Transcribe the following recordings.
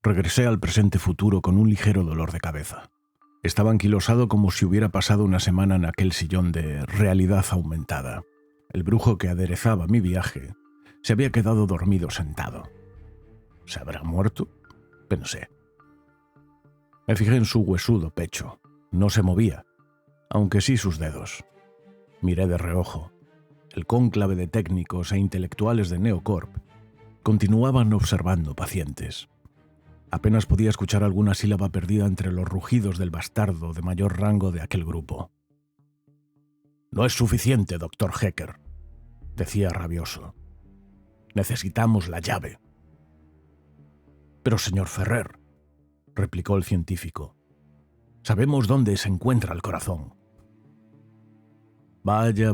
Regresé al presente futuro con un ligero dolor de cabeza. Estaba anquilosado como si hubiera pasado una semana en aquel sillón de realidad aumentada. El brujo que aderezaba mi viaje se había quedado dormido sentado. ¿Se habrá muerto?, pensé. Me fijé en su huesudo pecho. No se movía, aunque sí sus dedos. Miré de reojo. El cónclave de técnicos e intelectuales de Neocorp continuaban observando pacientes. Apenas podía escuchar alguna sílaba perdida entre los rugidos del bastardo de mayor rango de aquel grupo. «No es suficiente, doctor Hecker», decía rabioso. «Necesitamos la llave». «Pero, señor Ferrer», replicó el científico, «sabemos dónde se encuentra el corazón». Vaya,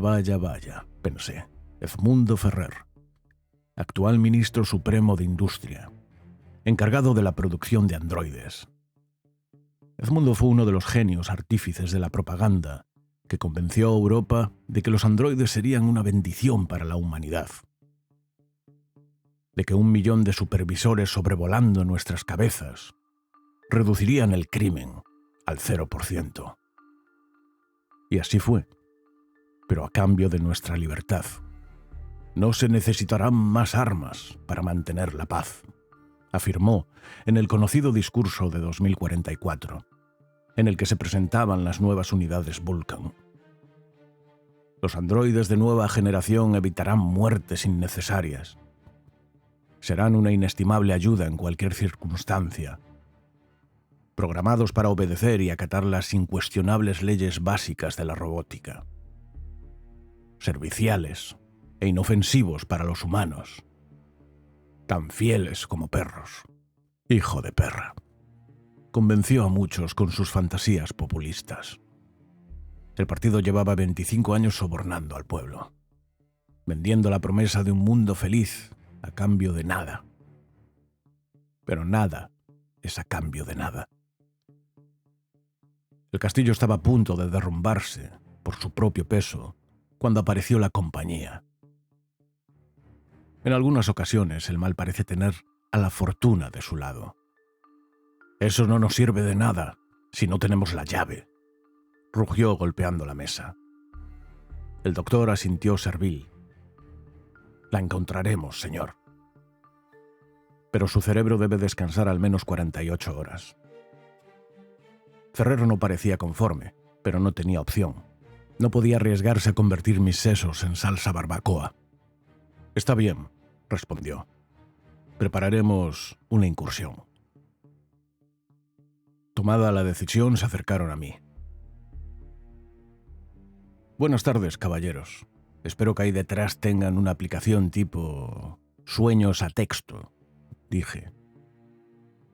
pensé. Edmundo Ferrer, actual ministro supremo de Industria, encargado de la producción de androides. Edmundo fue uno de los genios artífices de la propaganda que convenció a Europa de que los androides serían una bendición para la humanidad, de que 1 millón de supervisores sobrevolando nuestras cabezas reducirían el crimen al 0%. Y así fue, pero a cambio de nuestra libertad. No se necesitarán más armas para mantener la paz, afirmó en el conocido discurso de 2044, en el que se presentaban las nuevas unidades Vulcan. Los androides de nueva generación evitarán muertes innecesarias. Serán una inestimable ayuda en cualquier circunstancia, programados para obedecer y acatar las incuestionables leyes básicas de la robótica. Serviciales e inofensivos para los humanos, tan fieles como perros. Hijo de perra. Convenció a muchos con sus fantasías populistas. El partido llevaba 25 años sobornando al pueblo, vendiendo la promesa de un mundo feliz a cambio de nada. Pero nada es a cambio de nada. El castillo estaba a punto de derrumbarse por su propio peso cuando apareció la compañía. En algunas ocasiones el mal parece tener a la fortuna de su lado. «Eso no nos sirve de nada si no tenemos la llave», rugió golpeando la mesa. El doctor asintió servil. «La encontraremos, señor. Pero su cerebro debe descansar al menos 48 horas». Ferrer no parecía conforme, pero no tenía opción. No podía arriesgarse a convertir mis sesos en salsa barbacoa. «Está bien», respondió. «Prepararemos una incursión». Tomada la decisión, se acercaron a mí. «Buenas tardes, caballeros. Espero que ahí detrás tengan una aplicación tipo sueños a texto», dije.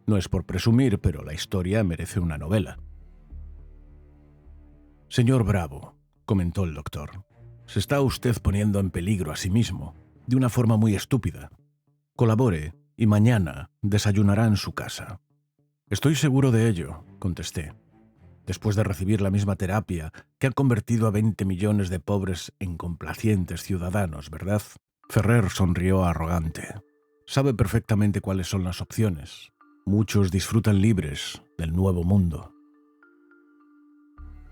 «No es por presumir, pero la historia merece una novela». «Señor Bravo», comentó el doctor, «se está usted poniendo en peligro a sí mismo, de una forma muy estúpida. Colabore y mañana desayunará en su casa». «Estoy seguro de ello», contesté. «Después de recibir la misma terapia que ha convertido a 20 millones de pobres en complacientes ciudadanos, ¿verdad?». Ferrer sonrió arrogante. «Sabe perfectamente cuáles son las opciones. Muchos disfrutan libres del nuevo mundo.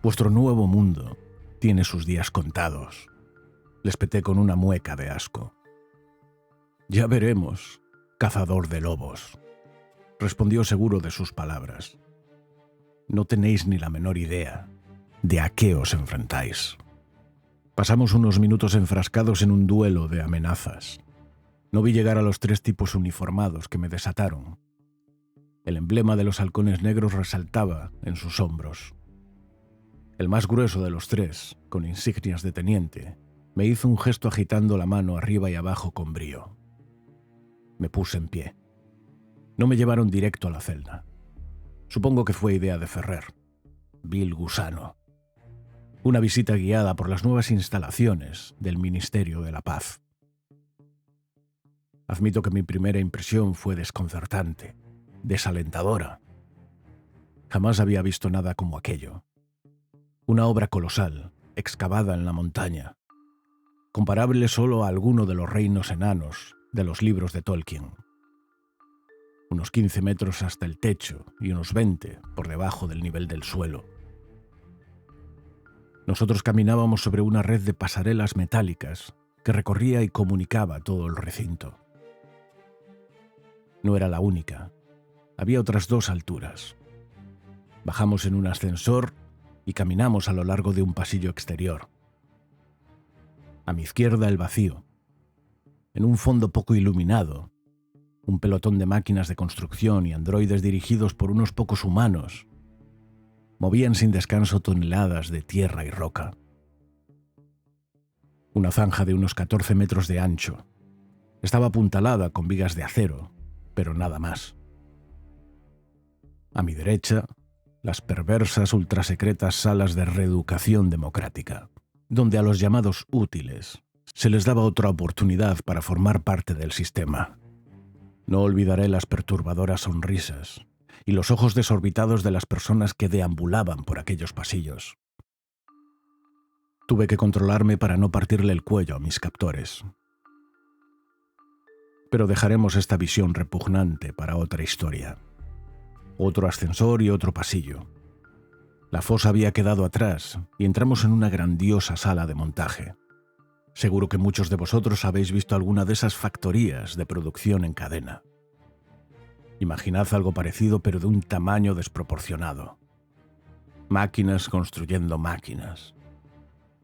Vuestro nuevo mundo tiene sus días contados», les peté con una mueca de asco. «Ya veremos, cazador de lobos», respondió seguro de sus palabras. «No tenéis ni la menor idea de a qué os enfrentáis». Pasamos unos minutos enfrascados en un duelo de amenazas. No vi llegar a los 3 tipos uniformados que me desataron. El emblema de los halcones negros resaltaba en sus hombros. El más grueso de los 3, con insignias de teniente, me hizo un gesto agitando la mano arriba y abajo con brío. Me puse en pie. No me llevaron directo a la celda. Supongo que fue idea de Ferrer. Vil gusano. Una visita guiada por las nuevas instalaciones del Ministerio de la Paz. Admito que mi primera impresión fue desconcertante, desalentadora. Jamás había visto nada como aquello. Una obra colosal, excavada en la montaña, comparable solo a alguno de los reinos enanos de los libros de Tolkien. unos 15 metros hasta el techo y unos 20 por debajo del nivel del suelo. Nosotros caminábamos sobre una red de pasarelas metálicas que recorría y comunicaba todo el recinto. No era la única. Había otras 2 alturas. Bajamos en un ascensor y caminamos a lo largo de un pasillo exterior. A mi izquierda el vacío. En un fondo poco iluminado, un pelotón de máquinas de construcción y androides dirigidos por unos pocos humanos movían sin descanso toneladas de tierra y roca. Una zanja de unos 14 metros de ancho. Estaba apuntalada con vigas de acero, pero nada más. A mi derecha, las perversas ultrasecretas salas de reeducación democrática, donde a los llamados útiles se les daba otra oportunidad para formar parte del sistema. No olvidaré las perturbadoras sonrisas y los ojos desorbitados de las personas que deambulaban por aquellos pasillos. Tuve que controlarme para no partirle el cuello a mis captores. Pero dejaremos esta visión repugnante para otra historia. Otro ascensor y otro pasillo. La fosa había quedado atrás y entramos en una grandiosa sala de montaje. Seguro que muchos de vosotros habéis visto alguna de esas factorías de producción en cadena. Imaginad algo parecido, pero de un tamaño desproporcionado. Máquinas construyendo máquinas.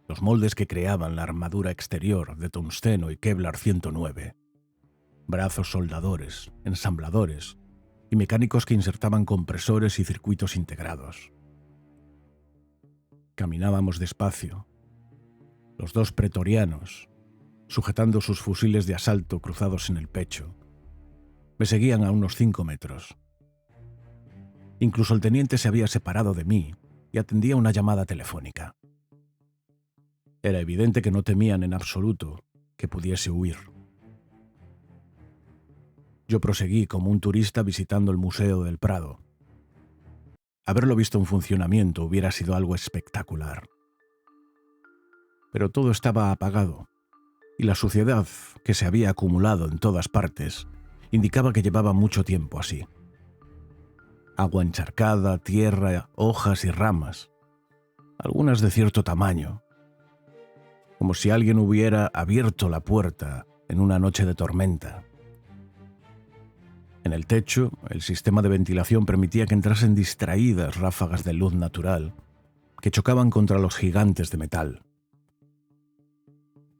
Los moldes que creaban la armadura exterior de tungsteno y Kevlar 109. Brazos soldadores, ensambladores y mecánicos que insertaban compresores y circuitos integrados. Caminábamos despacio. Los 2 pretorianos, sujetando sus fusiles de asalto cruzados en el pecho, me seguían a unos 5 metros. Incluso el teniente se había separado de mí y atendía una llamada telefónica. Era evidente que no temían en absoluto que pudiese huir. Yo proseguí como un turista visitando el Museo del Prado. Haberlo visto en funcionamiento hubiera sido algo espectacular. Pero todo estaba apagado, y la suciedad que se había acumulado en todas partes indicaba que llevaba mucho tiempo así. Agua encharcada, tierra, hojas y ramas, algunas de cierto tamaño, como si alguien hubiera abierto la puerta en una noche de tormenta. En el techo, el sistema de ventilación permitía que entrasen distraídas ráfagas de luz natural que chocaban contra los gigantes de metal.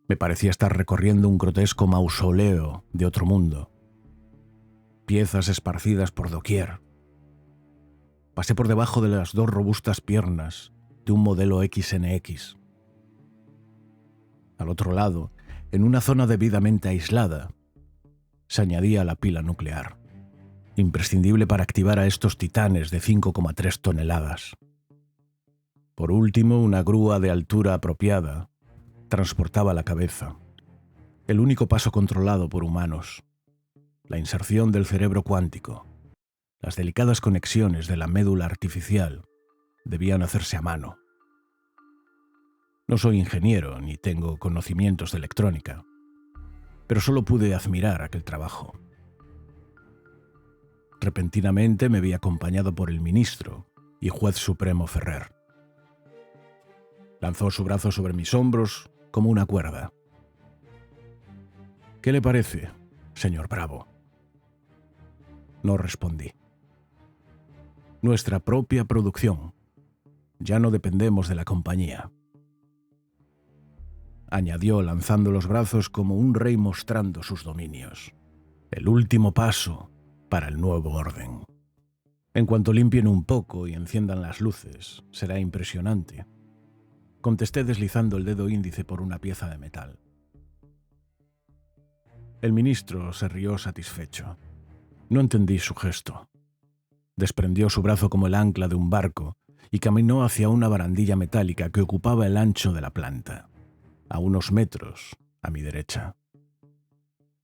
Me parecía estar recorriendo un grotesco mausoleo de otro mundo. Piezas esparcidas por doquier. Pasé por debajo de las 2 robustas piernas de un modelo XNX. Al otro lado, en una zona debidamente aislada, se añadía la pila nuclear, imprescindible para activar a estos titanes de 5,3 toneladas. Por último, una grúa de altura apropiada transportaba la cabeza, el único paso controlado por humanos, la inserción del cerebro cuántico. Las delicadas conexiones de la médula artificial debían hacerse a mano. No soy ingeniero ni tengo conocimientos de electrónica, pero solo pude admirar aquel trabajo. Repentinamente me vi acompañado por el ministro y juez supremo Ferrer. Lanzó su brazo sobre mis hombros como una cuerda. «¿Qué le parece, señor Bravo?» No respondí. Nuestra propia producción. Ya no dependemos de la compañía. Añadió lanzando los brazos como un rey mostrando sus dominios. El último paso para el nuevo orden. En cuanto limpien un poco y enciendan las luces, será impresionante. Contesté deslizando el dedo índice por una pieza de metal. El ministro se rió satisfecho. No entendí su gesto. Desprendió su brazo como el ancla de un barco y caminó hacia una barandilla metálica que ocupaba el ancho de la planta, a unos metros a mi derecha.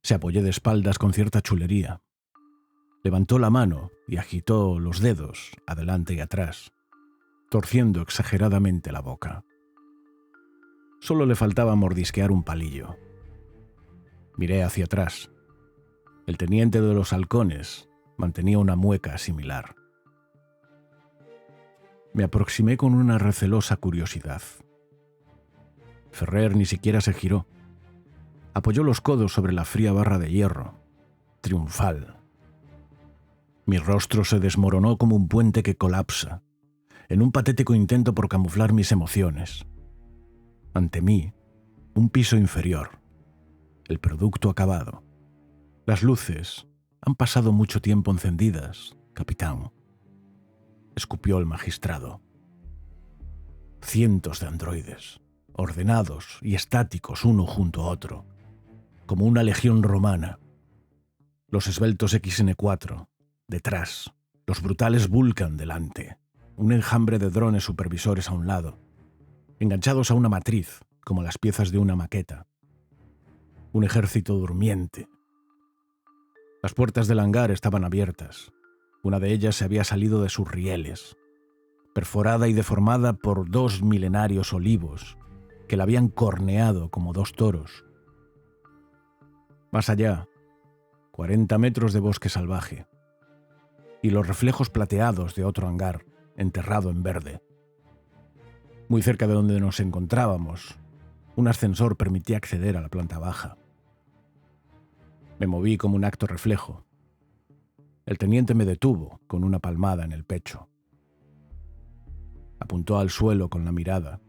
Se apoyó de espaldas con cierta chulería. Levantó la mano y agitó los dedos adelante y atrás, torciendo exageradamente la boca. Solo le faltaba mordisquear un palillo. Miré hacia atrás. El teniente de los halcones Mantenía una mueca similar. Me aproximé con una recelosa curiosidad. Ferrer ni siquiera se giró. Apoyó los codos sobre la fría barra de hierro, triunfal. Mi rostro se desmoronó como un puente que colapsa, en un patético intento por camuflar mis emociones. Ante mí, un piso inferior, el producto acabado. Las luces han pasado mucho tiempo encendidas, capitán, escupió el magistrado. Cientos de androides, ordenados y estáticos uno junto a otro, como una legión romana. Los esbeltos XN4, detrás, los brutales Vulcan delante, un enjambre de drones supervisores a un lado, enganchados a una matriz, como las piezas de una maqueta. Un ejército durmiente. Las puertas del hangar estaban abiertas. Una de ellas se había salido de sus rieles, perforada y deformada por 2 milenarios olivos que la habían corneado como 2 toros. Más allá, 40 metros de bosque salvaje y los reflejos plateados de otro hangar enterrado en verde. Muy cerca de donde nos encontrábamos, un ascensor permitía acceder a la planta baja. Me moví como un acto reflejo. El teniente me detuvo con una palmada en el pecho. Apuntó al suelo con la mirada.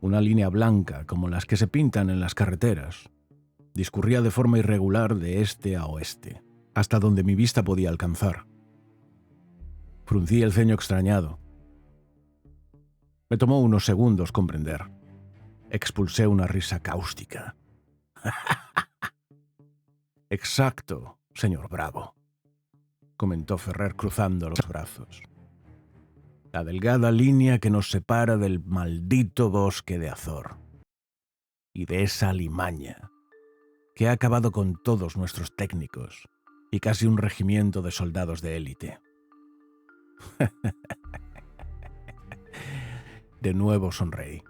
Una línea blanca, como las que se pintan en las carreteras, discurría de forma irregular de este a oeste, hasta donde mi vista podía alcanzar. Fruncí el ceño extrañado. Me tomó unos segundos comprender. Expulsé una risa cáustica. Exacto, señor Bravo, comentó Ferrer cruzando los brazos. La delgada línea que nos separa del maldito bosque de Azor y de esa alimaña que ha acabado con todos nuestros técnicos y casi un regimiento de soldados de élite. De nuevo sonreí.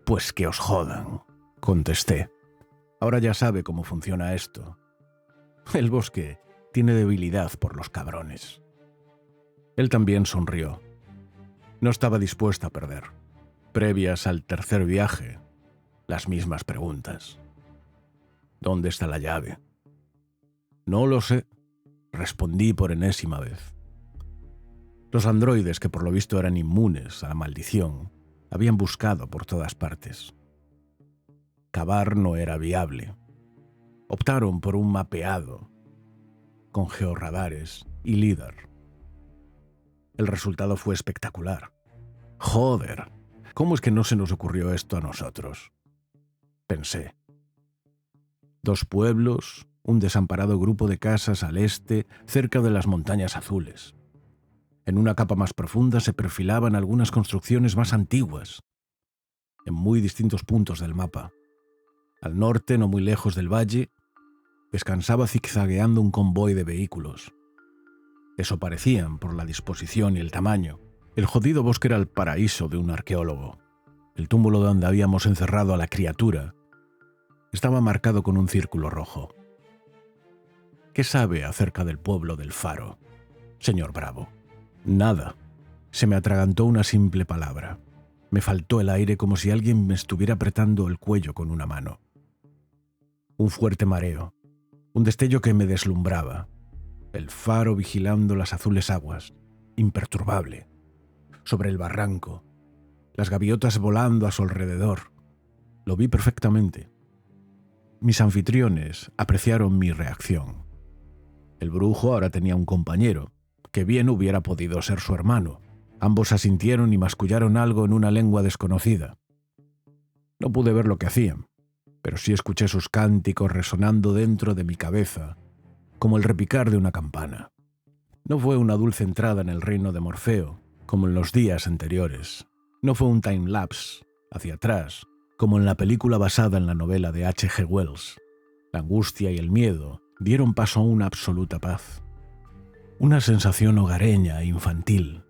Pues que os jodan, contesté. Ahora ya sabe cómo funciona esto. El bosque tiene debilidad por los cabrones. Él también sonrió. No estaba dispuesta a perder. Previas al tercer viaje, las mismas preguntas. ¿Dónde está la llave? No lo sé, respondí por enésima vez. Los androides, que por lo visto eran inmunes a la maldición, habían buscado por todas partes. Cavar no era viable. Optaron por un mapeado, con georradares y LIDAR. El resultado fue espectacular. Joder, ¿cómo es que no se nos ocurrió esto a nosotros? Pensé. 2 pueblos, un desamparado grupo de casas al este, cerca de las montañas azules. En una capa más profunda se perfilaban algunas construcciones más antiguas, en muy distintos puntos del mapa. Al norte, no muy lejos del valle, descansaba zigzagueando un convoy de vehículos. Eso parecían por la disposición y el tamaño. El jodido bosque era el paraíso de un arqueólogo. El túmulo donde habíamos encerrado a la criatura estaba marcado con un círculo rojo. ¿Qué sabe acerca del pueblo del Faro, señor Bravo? Nada. Se me atragantó una simple palabra. Me faltó el aire como si alguien me estuviera apretando el cuello con una mano. Un fuerte mareo, un destello que me deslumbraba. El faro vigilando las azules aguas, imperturbable. Sobre el barranco, las gaviotas volando a su alrededor. Lo vi perfectamente. Mis anfitriones apreciaron mi reacción. El brujo ahora tenía un compañero, que bien hubiera podido ser su hermano. Ambos asintieron y mascullaron algo en una lengua desconocida. No pude ver lo que hacían, pero sí escuché sus cánticos resonando dentro de mi cabeza, como el repicar de una campana. No fue una dulce entrada en el reino de Morfeo, como en los días anteriores. No fue un time-lapse hacia atrás, como en la película basada en la novela de H.G. Wells. La angustia y el miedo dieron paso a una absoluta paz. Una sensación hogareña e infantil,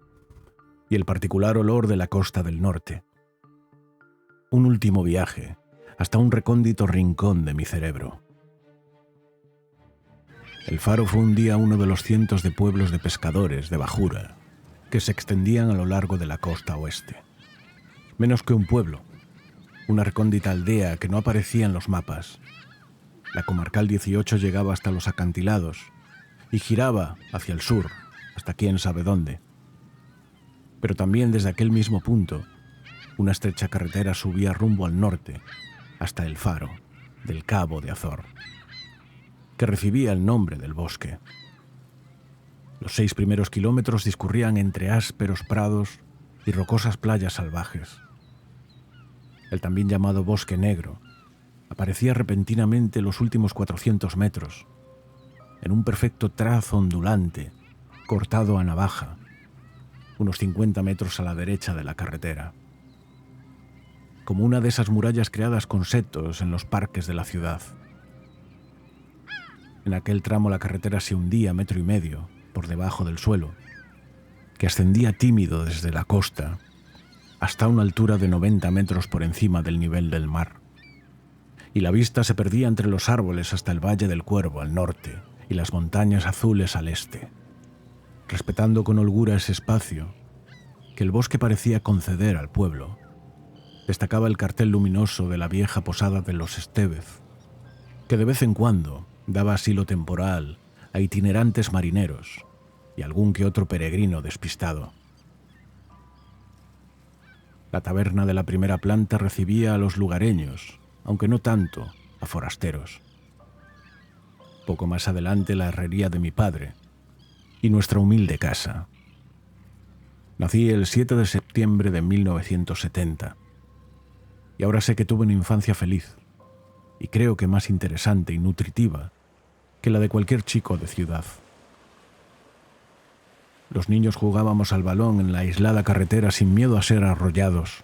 y el particular olor de la costa del norte. Un último viaje hasta un recóndito rincón de mi cerebro. El Faro fue un día uno de los cientos de pueblos de pescadores de bajura que se extendían a lo largo de la costa oeste. Menos que un pueblo, una recóndita aldea que no aparecía en los mapas. La Comarcal 18 llegaba hasta los acantilados y giraba hacia el sur, hasta quién sabe dónde. Pero también desde aquel mismo punto, una estrecha carretera subía rumbo al norte, hasta el Faro del Cabo de Azor, que recibía el nombre del bosque. Los 6 primeros kilómetros discurrían entre ásperos prados y rocosas playas salvajes. El también llamado Bosque Negro aparecía repentinamente los últimos 400 metros, en un perfecto trazo ondulante, cortado a navaja, unos 50 metros a la derecha de la carretera, como una de esas murallas creadas con setos en los parques de la ciudad. En aquel tramo la carretera se hundía 1,5 metros por debajo del suelo, que ascendía tímido desde la costa hasta una altura de 90 metros por encima del nivel del mar, y la vista se perdía entre los árboles hasta el Valle del Cuervo al norte y las montañas azules al este, respetando con holgura ese espacio que el bosque parecía conceder al pueblo. Destacaba el cartel luminoso de la vieja posada de los Estévez, que de vez en cuando daba asilo temporal a itinerantes marineros y algún que otro peregrino despistado. La taberna de la primera planta recibía a los lugareños, aunque no tanto a forasteros. Poco más adelante la herrería de mi padre y nuestra humilde casa. Nací el 7 de septiembre de 1970 y ahora sé que tuve una infancia feliz y creo que más interesante y nutritiva que la de cualquier chico de ciudad. Los niños jugábamos al balón en la aislada carretera sin miedo a ser arrollados.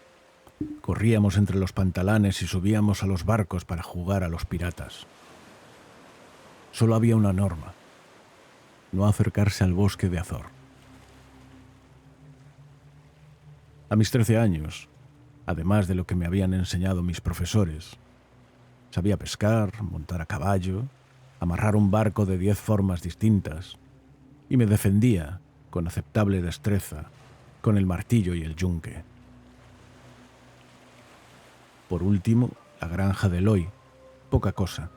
Corríamos entre los pantalanes y subíamos a los barcos para jugar a los piratas. Solo había una norma: no acercarse al bosque de Azor. A mis 13 años, además de lo que me habían enseñado mis profesores, sabía pescar, montar a caballo, amarrar un barco de 10 formas distintas, y me defendía, con aceptable destreza, con el martillo y el yunque. Por último, la granja de Eloy, poca cosa,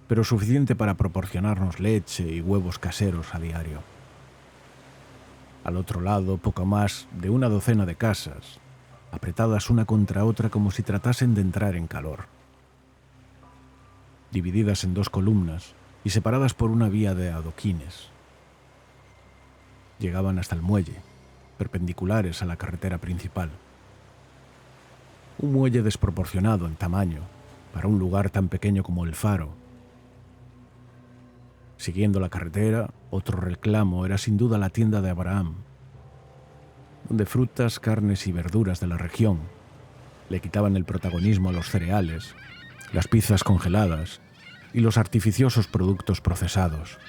pero suficiente para proporcionarnos leche y huevos caseros a diario. Al otro lado, poco más de una docena de casas, apretadas una contra otra como si tratasen de entrar en calor, divididas en 2 columnas y separadas por una vía de adoquines. Llegaban hasta el muelle, perpendiculares a la carretera principal. Un muelle desproporcionado en tamaño para un lugar tan pequeño como el Faro. Siguiendo la carretera, otro reclamo era sin duda la tienda de Abraham, donde frutas, carnes y verduras de la región le quitaban el protagonismo a los cereales, las pizzas congeladas y los artificiosos productos procesados.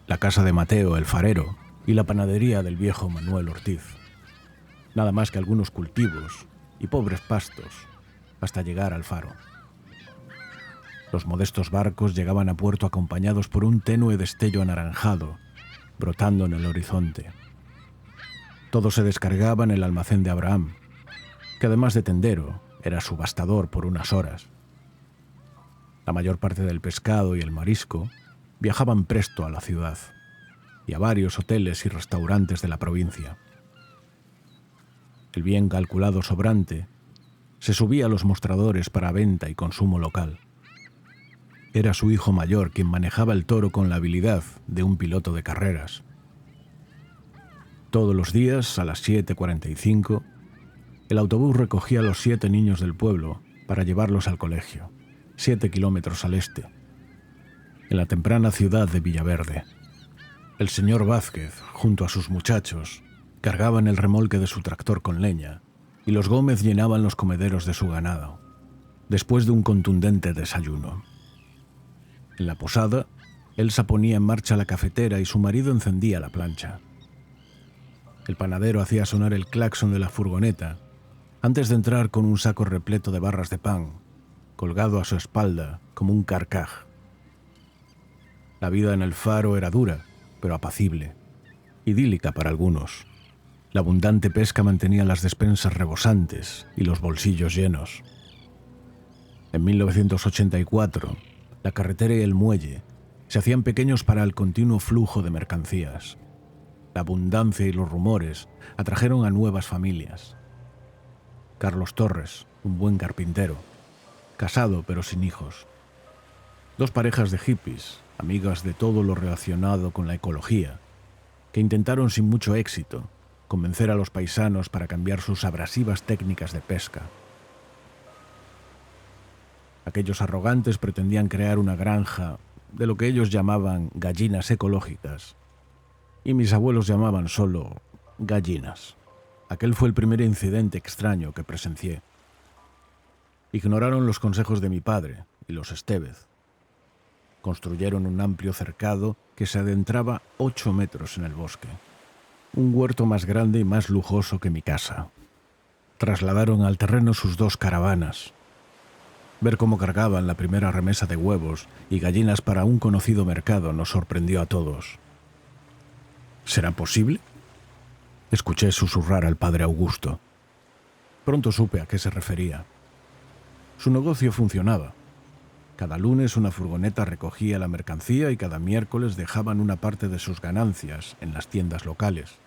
La casa de Mateo, el farero, y la panadería del viejo Manuel Ortiz. Nada más que algunos cultivos y pobres pastos hasta llegar al Faro. Los modestos barcos llegaban a puerto acompañados por un tenue destello anaranjado brotando en el horizonte. Todo se descargaba en el almacén de Abraham, que además de tendero, era subastador por unas horas. La mayor parte del pescado y el marisco viajaban presto a la ciudad y a varios hoteles y restaurantes de la provincia. El bien calculado sobrante se subía a los mostradores para venta y consumo local. Era su hijo mayor quien manejaba el toro con la habilidad de un piloto de carreras. Todos los días, a las 7:45, el autobús recogía a los 7 niños del pueblo para llevarlos al colegio, 7 kilómetros al este, en la temprana ciudad de Villaverde. El señor Vázquez, junto a sus muchachos, cargaban el remolque de su tractor con leña y los Gómez llenaban los comederos de su ganado, después de un contundente desayuno. En la posada, Elsa ponía en marcha la cafetera y su marido encendía la plancha. El panadero hacía sonar el claxon de la furgoneta antes de entrar con un saco repleto de barras de pan, colgado a su espalda como un carcaj. La vida en el faro era dura, pero apacible, idílica para algunos. La abundante pesca mantenía las despensas rebosantes y los bolsillos llenos. En 1984, la carretera y el muelle se hacían pequeños para el continuo flujo de mercancías. La abundancia y los rumores atrajeron a nuevas familias. Carlos Torres, un buen carpintero, casado pero sin hijos. Dos parejas de hippies, amigas de todo lo relacionado con la ecología, que intentaron sin mucho éxito convencer a los paisanos para cambiar sus abrasivas técnicas de pesca. Aquellos arrogantes pretendían crear una granja de lo que ellos llamaban gallinas ecológicas, y mis abuelos llamaban solo gallinas. Aquel fue el primer incidente extraño que presencié. Ignoraron los consejos de mi padre y los Estevez. Construyeron un amplio cercado que se adentraba 8 metros en el bosque. Un huerto más grande y más lujoso que mi casa. Trasladaron al terreno sus 2 caravanas. Ver cómo cargaban la primera remesa de huevos y gallinas para un conocido mercado nos sorprendió a todos. ¿Será posible? Escuché susurrar al padre Augusto. Pronto supe a qué se refería. Su negocio funcionaba. Cada lunes una furgoneta recogía la mercancía y cada miércoles dejaban una parte de sus ganancias en las tiendas locales.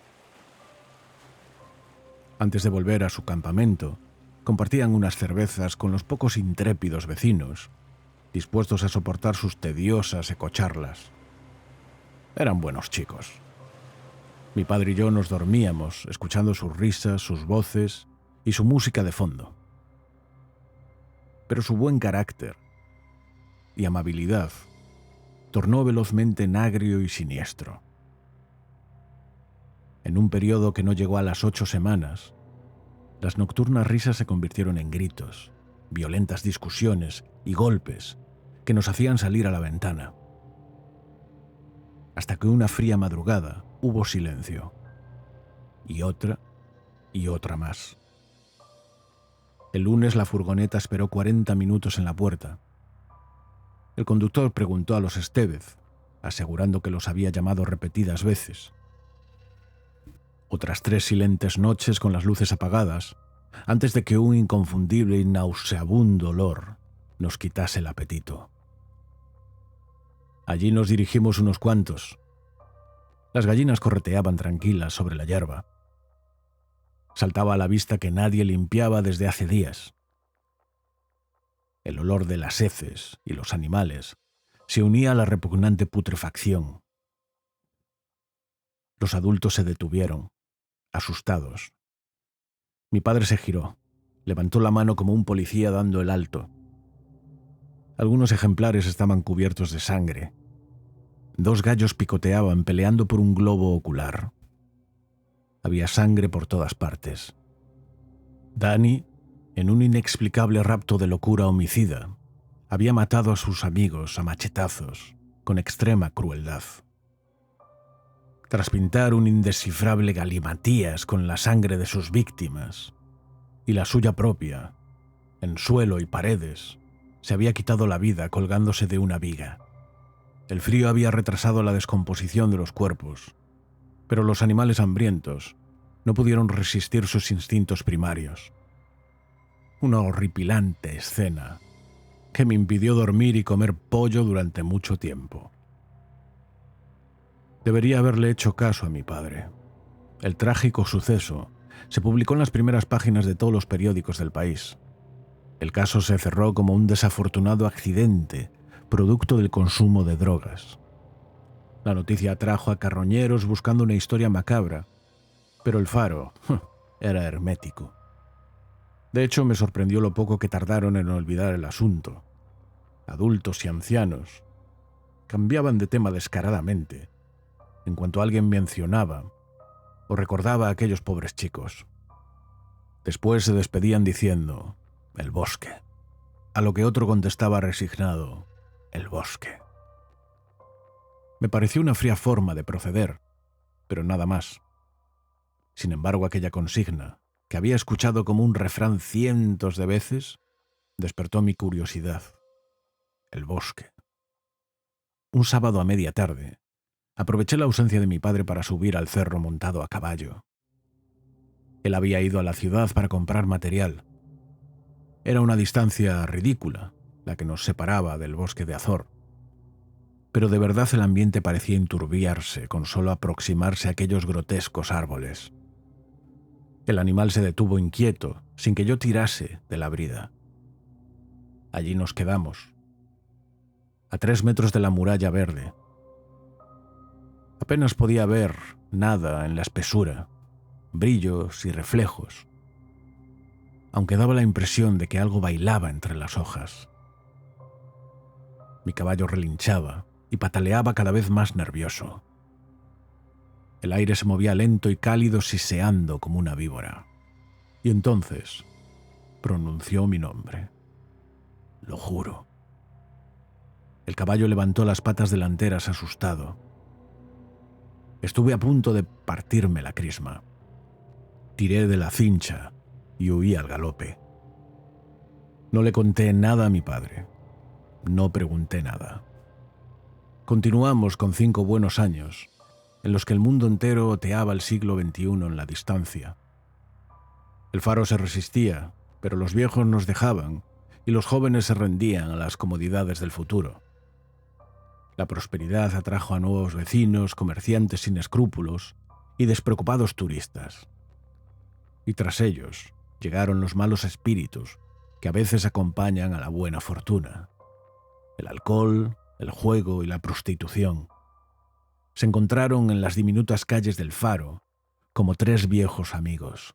Antes de volver a su campamento, compartían unas cervezas con los pocos intrépidos vecinos, dispuestos a soportar sus tediosas ecocharlas. Eran buenos chicos. Mi padre y yo nos dormíamos escuchando sus risas, sus voces y su música de fondo. Pero su buen carácter y amabilidad tornó velozmente en agrio y siniestro. En un periodo que no llegó a las 8 semanas, las nocturnas risas se convirtieron en gritos, violentas discusiones y golpes que nos hacían salir a la ventana. Hasta que una fría madrugada hubo silencio. Y otra más. El lunes la furgoneta esperó 40 minutos en la puerta. El conductor preguntó a los Estevez, asegurando que los había llamado repetidas veces. Otras 3 silentes noches con las luces apagadas, antes de que un inconfundible y nauseabundo olor nos quitase el apetito. Allí nos dirigimos unos cuantos. Las gallinas correteaban tranquilas sobre la hierba. Saltaba a la vista que nadie limpiaba desde hace días. El olor de las heces y los animales se unía a la repugnante putrefacción. Los adultos se detuvieron, asustados. Mi padre se giró, levantó la mano como un policía dando el alto. Algunos ejemplares estaban cubiertos de sangre. 2 gallos picoteaban peleando por un globo ocular. Había sangre por todas partes. Dani, en un inexplicable rapto de locura homicida, había matado a sus amigos a machetazos, con extrema crueldad. Tras pintar un indescifrable galimatías con la sangre de sus víctimas y la suya propia, en suelo y paredes, se había quitado la vida colgándose de una viga. El frío había retrasado la descomposición de los cuerpos, pero los animales hambrientos no pudieron resistir sus instintos primarios. Una horripilante escena que me impidió dormir y comer pollo durante mucho tiempo. Debería haberle hecho caso a mi padre. El trágico suceso se publicó en las primeras páginas de todos los periódicos del país. El caso se cerró como un desafortunado accidente, producto del consumo de drogas. La noticia atrajo a carroñeros buscando una historia macabra, pero el Faro era hermético. De hecho, me sorprendió lo poco que tardaron en olvidar el asunto. Adultos y ancianos cambiaban de tema descaradamente en cuanto alguien mencionaba o recordaba a aquellos pobres chicos. Después se despedían diciendo, el bosque, a lo que otro contestaba resignado, el bosque. Me pareció una fría forma de proceder, pero nada más. Sin embargo, aquella consigna, que había escuchado como un refrán cientos de veces, despertó mi curiosidad. El bosque. un sábado a media tarde, aproveché la ausencia de mi padre para subir al cerro montado a caballo. Él había ido a la ciudad para comprar material. Era una distancia ridícula la que nos separaba del bosque de Azor, pero de verdad el ambiente parecía enturbiarse con solo aproximarse a aquellos grotescos árboles. El animal se detuvo inquieto, sin que yo tirase de la brida. Allí nos quedamos, a 3 metros de la muralla verde. Apenas podía ver nada en la espesura, brillos y reflejos, aunque daba la impresión de que algo bailaba entre las hojas. Mi caballo relinchaba y pataleaba cada vez más nervioso. El aire se movía lento y cálido, siseando como una víbora. Y entonces pronunció mi nombre. Lo juro. El caballo levantó las patas delanteras asustado. Estuve a punto de partirme la crisma. Tiré de la cincha y huí al galope. No le conté nada a mi padre. No pregunté nada. Continuamos con 5 buenos años, en los que el mundo entero oteaba el siglo XXI en la distancia. El faro se resistía, pero los viejos nos dejaban y los jóvenes se rendían a las comodidades del futuro. La prosperidad atrajo a nuevos vecinos, comerciantes sin escrúpulos y despreocupados turistas. Y tras ellos llegaron los malos espíritus que a veces acompañan a la buena fortuna. El alcohol, el juego y la prostitución. Se encontraron en las diminutas calles del faro como 3 viejos amigos.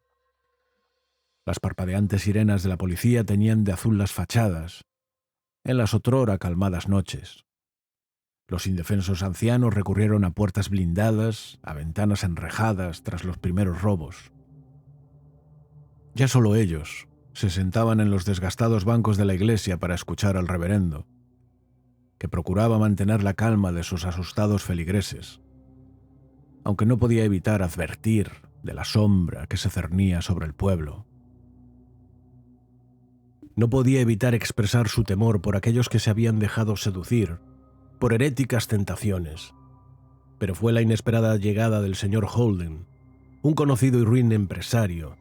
Las parpadeantes sirenas de la policía teñían de azul las fachadas, en las otrora calmadas noches. Los indefensos ancianos recurrieron a puertas blindadas, a ventanas enrejadas tras los primeros robos. Ya solo ellos se sentaban en los desgastados bancos de la iglesia para escuchar al reverendo, que procuraba mantener la calma de sus asustados feligreses, aunque no podía evitar advertir de la sombra que se cernía sobre el pueblo. No podía evitar expresar su temor por aquellos que se habían dejado seducir por heréticas tentaciones, pero fue la inesperada llegada del señor Holden, un conocido y ruin empresario,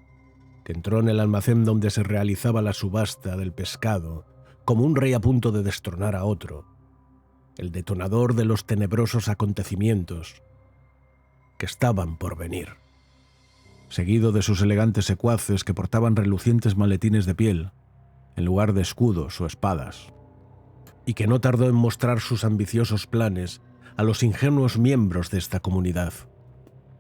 que entró en el almacén donde se realizaba la subasta del pescado como un rey a punto de destronar a otro, el detonador de los tenebrosos acontecimientos que estaban por venir, seguido de sus elegantes secuaces que portaban relucientes maletines de piel en lugar de escudos o espadas, y que no tardó en mostrar sus ambiciosos planes a los ingenuos miembros de esta comunidad.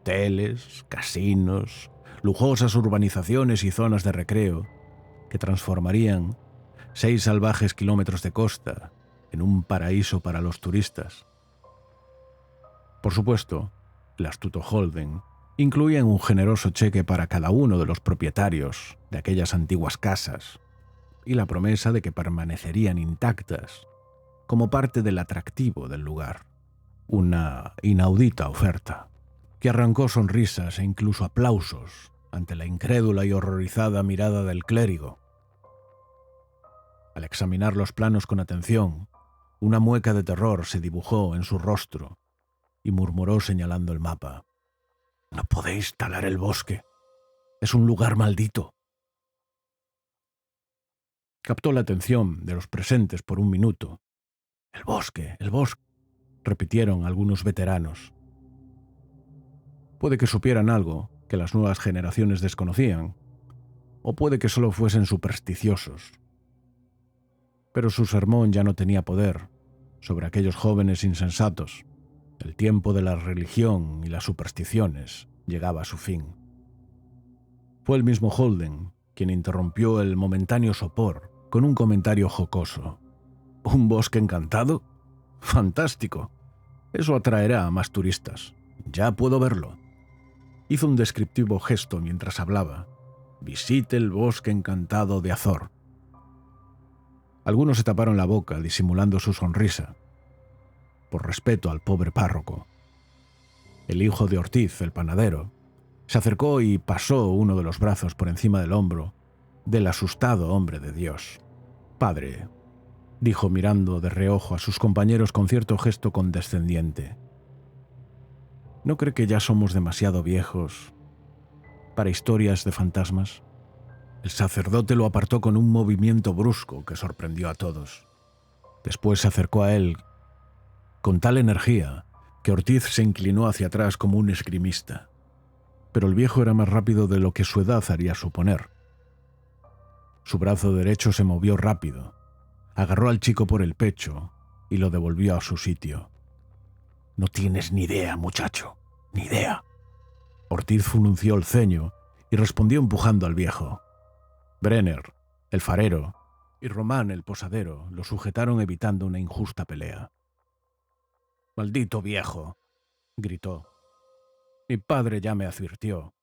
Hoteles, casinos, lujosas urbanizaciones y zonas de recreo que transformarían 6 salvajes kilómetros de costa en un paraíso para los turistas. Por supuesto, el astuto Holden incluía un generoso cheque para cada uno de los propietarios de aquellas antiguas casas y la promesa de que permanecerían intactas como parte del atractivo del lugar. Una inaudita oferta que arrancó sonrisas e incluso aplausos ante la incrédula y horrorizada mirada del clérigo. Al examinar los planos con atención, una mueca de terror se dibujó en su rostro y murmuró señalando el mapa: «No podéis talar el bosque. Es un lugar maldito». Captó la atención de los presentes por un minuto. «El bosque, repitieron algunos veteranos. Puede que supieran algo que las nuevas generaciones desconocían, o puede que solo fuesen supersticiosos. Pero su sermón ya no tenía poder sobre aquellos jóvenes insensatos. El tiempo de la religión y las supersticiones llegaba a su fin. Fue el mismo Holden quien interrumpió el momentáneo sopor con un comentario jocoso. ¿Un bosque encantado? ¡Fantástico! Eso atraerá a más turistas. Ya puedo verlo. Hizo un descriptivo gesto mientras hablaba. Visite el bosque encantado de Azor. Algunos se taparon la boca disimulando su sonrisa, por respeto al pobre párroco. El hijo de Ortiz, el panadero, se acercó y pasó uno de los brazos por encima del hombro del asustado hombre de Dios. «Padre, dijo mirando de reojo a sus compañeros con cierto gesto condescendiente. ¿No cree que ya somos demasiado viejos para historias de fantasmas? El sacerdote lo apartó con un movimiento brusco que sorprendió a todos. Después se acercó a él con tal energía que Ortiz se inclinó hacia atrás como un esgrimista. Pero el viejo era más rápido de lo que su edad haría suponer. Su brazo derecho se movió rápido, agarró al chico por el pecho y lo devolvió a su sitio. «No tienes ni idea, muchacho, ni idea». Ortiz frunció el ceño y respondió empujando al viejo. Brenner, el farero, y Román, el posadero, lo sujetaron evitando una injusta pelea. «¡Maldito viejo!», gritó. «Mi padre ya me advirtió».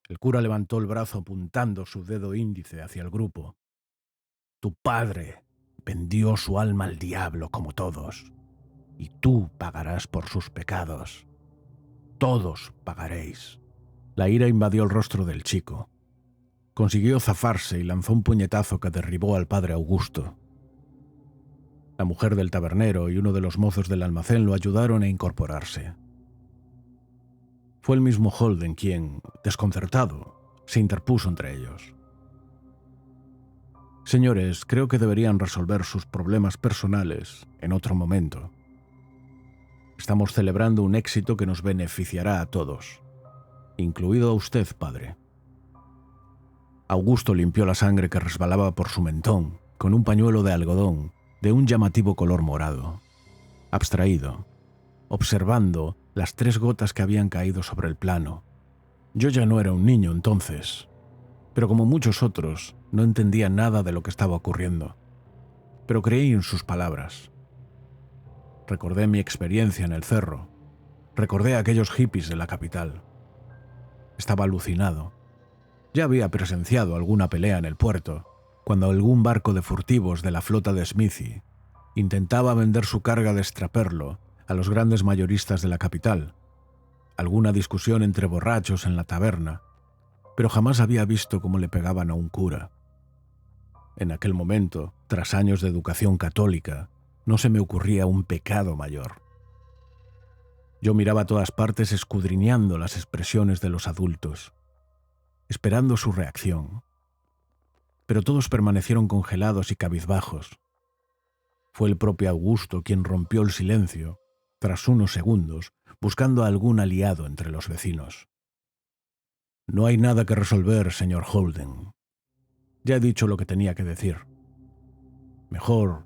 El cura levantó el brazo apuntando su dedo índice hacia el grupo. «Tu padre vendió su alma al diablo como todos, y tú pagarás por sus pecados. Todos pagaréis». La ira invadió el rostro del chico. Consiguió zafarse y lanzó un puñetazo que derribó al padre Augusto. La mujer del tabernero y uno de los mozos del almacén lo ayudaron a incorporarse. Fue el mismo Holden quien, desconcertado, se interpuso entre ellos. «Señores, creo que deberían resolver sus problemas personales en otro momento. Estamos celebrando un éxito que nos beneficiará a todos, incluido a usted, padre». Augusto limpió la sangre que resbalaba por su mentón con un pañuelo de algodón de un llamativo color morado. Abstraído, observando las 3 gotas que habían caído sobre el plano. Yo ya no era un niño entonces, pero como muchos otros, no entendía nada de lo que estaba ocurriendo. Pero creí en sus palabras. Recordé mi experiencia en el cerro. Recordé a aquellos hippies de la capital. Estaba alucinado. Ya había presenciado alguna pelea en el puerto, cuando algún barco de furtivos de la flota de Smithy intentaba vender su carga de extraperlo a los grandes mayoristas de la capital, alguna discusión entre borrachos en la taberna, pero jamás había visto cómo le pegaban a un cura. En aquel momento, tras años de educación católica, no se me ocurría un pecado mayor. Yo miraba a todas partes escudriñando las expresiones de los adultos, esperando su reacción. Pero todos permanecieron congelados y cabizbajos. Fue el propio Augusto quien rompió el silencio, tras unos segundos, buscando a algún aliado entre los vecinos. «No hay nada que resolver, señor Holden. Ya he dicho lo que tenía que decir. Mejor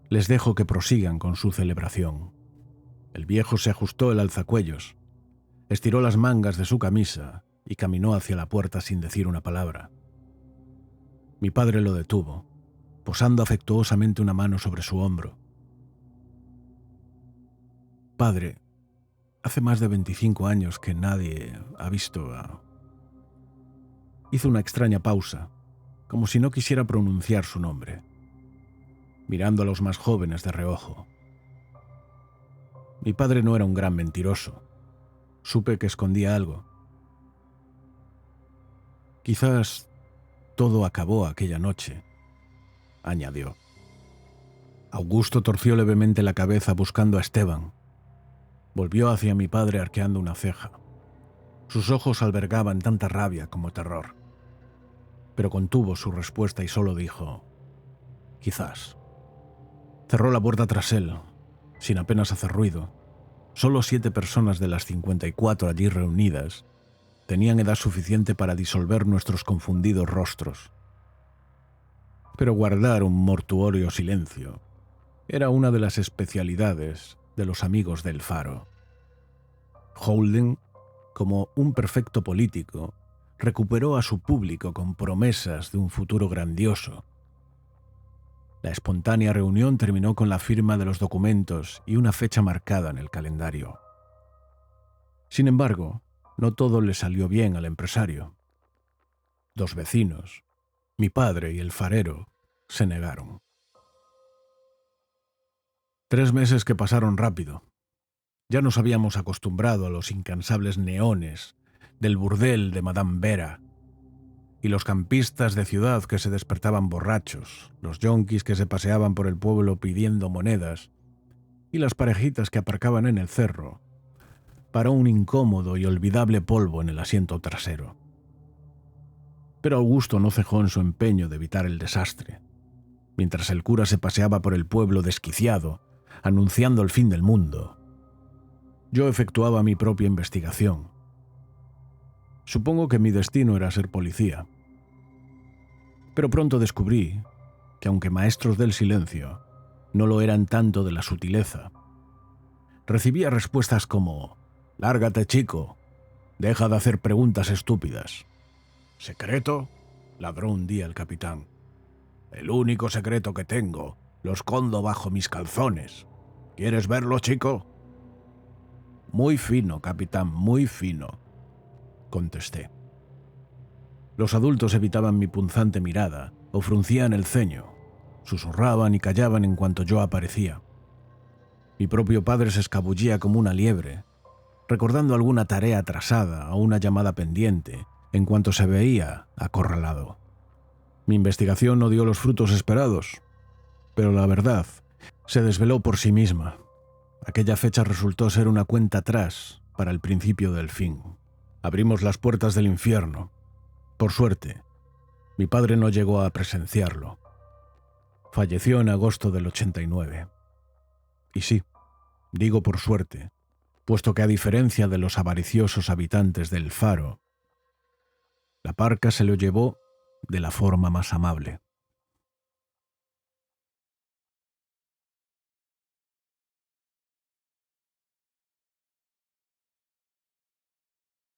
les dejo que prosigan con su celebración». El viejo se ajustó el alzacuellos, estiró las mangas de su camisa y caminó hacia la puerta sin decir una palabra. Mi padre lo detuvo, posando afectuosamente una mano sobre su hombro. «Padre, hace más de 25 años que nadie ha visto a...». Hizo una extraña pausa, como si no quisiera pronunciar su nombre, mirando a los más jóvenes de reojo. Mi padre no era un gran mentiroso. Supe que escondía algo. «Quizás todo acabó aquella noche», añadió. Augusto torció levemente la cabeza buscando a Esteban. Volvió hacia mi padre arqueando una ceja. Sus ojos albergaban tanta rabia como terror. Pero contuvo su respuesta y solo dijo: «Quizás». Cerró la puerta tras él, sin apenas hacer ruido. Solo 7 personas de las 54 allí reunidas tenían edad suficiente para disolver nuestros confundidos rostros. Pero guardar un mortuorio silencio era una de las especialidades de los amigos del Faro. Holden, como un perfecto político, recuperó a su público con promesas de un futuro grandioso. La espontánea reunión terminó con la firma de los documentos y una fecha marcada en el calendario. Sin embargo, no todo le salió bien al empresario. 2 vecinos, mi padre y el farero, se negaron. 3 meses que pasaron rápido. Ya nos habíamos acostumbrado a los incansables neones del burdel de Madame Vera, y los campistas de ciudad que se despertaban borrachos, los yonkis que se paseaban por el pueblo pidiendo monedas, y las parejitas que aparcaban en el cerro, paró un incómodo y olvidable polvo en el asiento trasero. Pero Augusto no cejó en su empeño de evitar el desastre. Mientras el cura se paseaba por el pueblo desquiciado, anunciando el fin del mundo, yo efectuaba mi propia investigación. Supongo que mi destino era ser policía. Pero pronto descubrí que, aunque maestros del silencio, no lo eran tanto de la sutileza. Recibía respuestas como: «Lárgate, chico, deja de hacer preguntas estúpidas». «¿Secreto?», ladró un día el capitán. «El único secreto que tengo lo escondo bajo mis calzones. ¿Quieres verlo, chico?». «Muy fino, capitán, muy fino», contesté. Los adultos evitaban mi punzante mirada o fruncían el ceño, susurraban y callaban en cuanto yo aparecía. Mi propio padre se escabullía como una liebre, recordando alguna tarea atrasada o una llamada pendiente en cuanto se veía acorralado. Mi investigación no dio los frutos esperados, pero la verdad se desveló por sí misma. Aquella fecha resultó ser una cuenta atrás para el principio del fin. Abrimos las puertas del infierno. Por suerte, mi padre no llegó a presenciarlo. Falleció en agosto del 89. Y sí, digo por suerte, puesto que a diferencia de los avariciosos habitantes del Faro, la parca se lo llevó de la forma más amable.